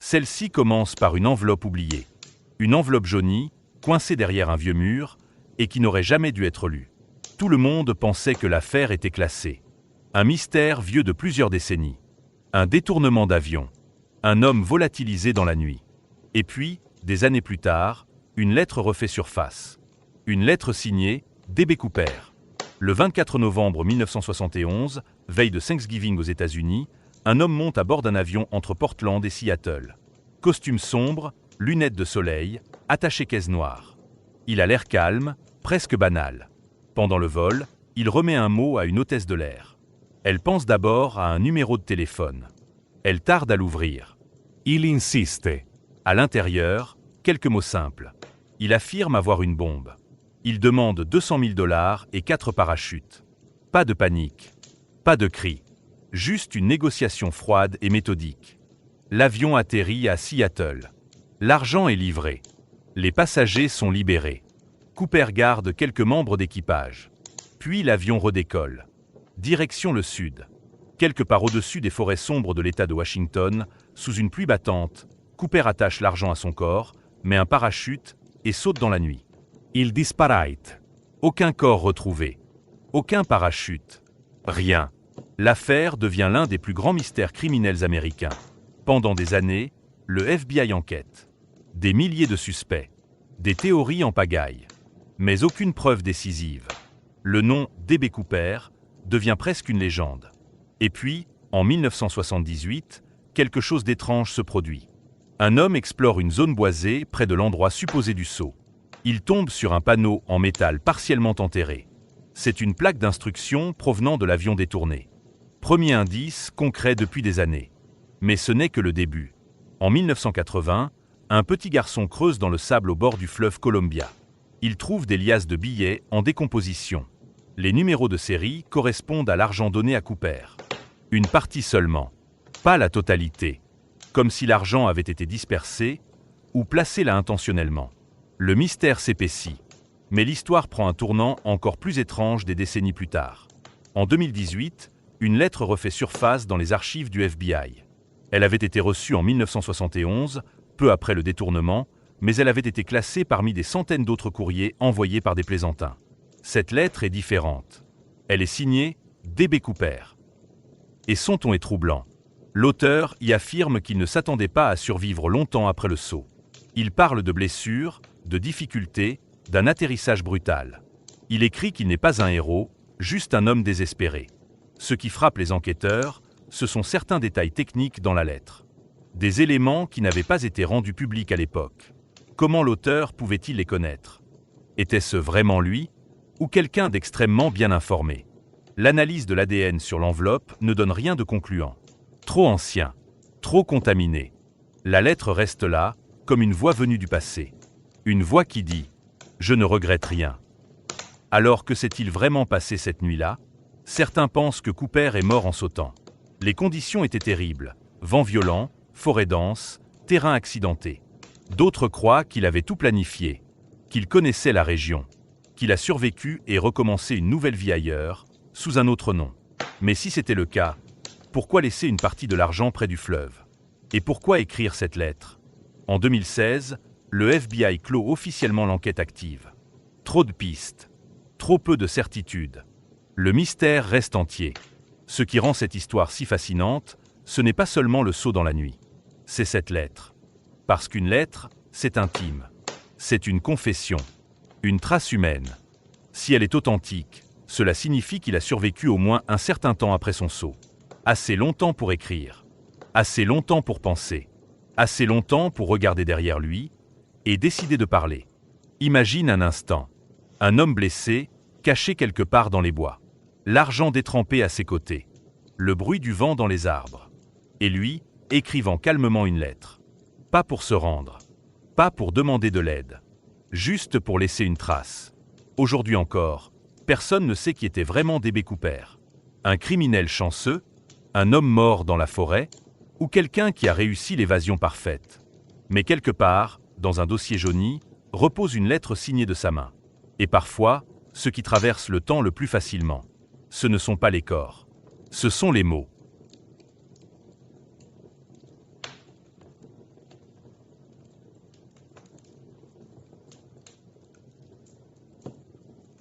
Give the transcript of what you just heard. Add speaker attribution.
Speaker 1: Celle-ci commence par une enveloppe oubliée. Une enveloppe jaunie, coincée derrière un vieux mur, et qui n'aurait jamais dû être lue. Tout le monde pensait que l'affaire était classée. Un mystère vieux de plusieurs décennies. Un détournement d'avion. Un homme volatilisé dans la nuit. Et puis, des années plus tard, une lettre refait surface. Une lettre signée D.B. Cooper. Le 24 novembre 1971, veille de Thanksgiving aux États-Unis, un homme monte à bord d'un avion entre Portland et Seattle. Costume sombre, lunettes de soleil, attaché-caisse noire. Il a l'air calme, presque banal. Pendant le vol, il remet un mot à une hôtesse de l'air. Elle pense d'abord à un numéro de téléphone. Elle tarde à l'ouvrir. Il insiste. À l'intérieur, quelques mots simples. Il affirme avoir une bombe. Il demande 200 000 $ et 4 parachutes. Pas de panique. Pas de cris. Juste une négociation froide et méthodique. L'avion atterrit à Seattle. L'argent est livré. Les passagers sont libérés. Cooper garde quelques membres d'équipage. Puis l'avion redécolle. Direction le sud. Quelque part au-dessus des forêts sombres de l'État de Washington, sous une pluie battante, Cooper attache l'argent à son corps, met un parachute et saute dans la nuit. Il disparaît. Aucun corps retrouvé. Aucun parachute. Rien. L'affaire devient l'un des plus grands mystères criminels américains. Pendant des années, le FBI enquête. Des milliers de suspects. Des théories en pagaille. Mais aucune preuve décisive. Le nom D.B. Cooper devient presque une légende. Et puis, en 1978, quelque chose d'étrange se produit. Un homme explore une zone boisée près de l'endroit supposé du saut. Il tombe sur un panneau en métal partiellement enterré. C'est une plaque d'instruction provenant de l'avion détourné. Premier indice concret depuis des années. Mais ce n'est que le début. En 1980, un petit garçon creuse dans le sable au bord du fleuve Columbia. Il trouve des liasses de billets en décomposition. Les numéros de série correspondent à l'argent donné à Cooper. Une partie seulement. Pas la totalité. Comme si l'argent avait été dispersé ou placé là intentionnellement. Le mystère s'épaissit. Mais l'histoire prend un tournant encore plus étrange des décennies plus tard. En 2018, une lettre refait surface dans les archives du FBI. Elle avait été reçue en 1971, peu après le détournement, mais elle avait été classée parmi des centaines d'autres courriers envoyés par des plaisantins. Cette lettre est différente. Elle est signée D.B. Cooper. Et son ton est troublant. L'auteur y affirme qu'il ne s'attendait pas à survivre longtemps après le saut. Il parle de blessures, de difficultés, d'un atterrissage brutal. Il écrit qu'il n'est pas un héros, juste un homme désespéré. Ce qui frappe les enquêteurs, ce sont certains détails techniques dans la lettre. Des éléments qui n'avaient pas été rendus publics à l'époque. Comment l'auteur pouvait-il les connaître? Était-ce vraiment lui? Ou quelqu'un d'extrêmement bien informé? L'analyse de l'ADN sur l'enveloppe ne donne rien de concluant. Trop ancien, trop contaminé. La lettre reste là, comme une voix venue du passé. Une voix qui dit « Je ne regrette rien ». Alors que s'est-il vraiment passé cette nuit-là? Certains pensent que Cooper est mort en sautant. Les conditions étaient terribles. Vent violent, forêt dense, terrain accidenté. D'autres croient qu'il avait tout planifié, qu'il connaissait la région, qu'il a survécu et recommencé une nouvelle vie ailleurs, sous un autre nom. Mais si c'était le cas, pourquoi laisser une partie de l'argent près du fleuve? Et pourquoi écrire cette lettre? En 2016, le FBI clôt officiellement l'enquête active. Trop de pistes, trop peu de certitudes. Le mystère reste entier. Ce qui rend cette histoire si fascinante, ce n'est pas seulement le saut dans la nuit. C'est cette lettre. Parce qu'une lettre, c'est intime. C'est une confession, une trace humaine. Si elle est authentique, cela signifie qu'il a survécu au moins un certain temps après son saut. Assez longtemps pour écrire, assez longtemps pour penser, assez longtemps pour regarder derrière lui et décider de parler. Imagine un instant, un homme blessé, caché quelque part dans les bois, l'argent détrempé à ses côtés, le bruit du vent dans les arbres, et lui, écrivant calmement une lettre. Pas pour se rendre, pas pour demander de l'aide, juste pour laisser une trace. Aujourd'hui encore, personne ne sait qui était vraiment D.B. Cooper. Un criminel chanceux, un homme mort dans la forêt, ou quelqu'un qui a réussi l'évasion parfaite. Mais quelque part, dans un dossier jauni, repose une lettre signée de sa main. Et parfois, ce qui traverse le temps le plus facilement, ce ne sont pas les corps, ce sont les mots.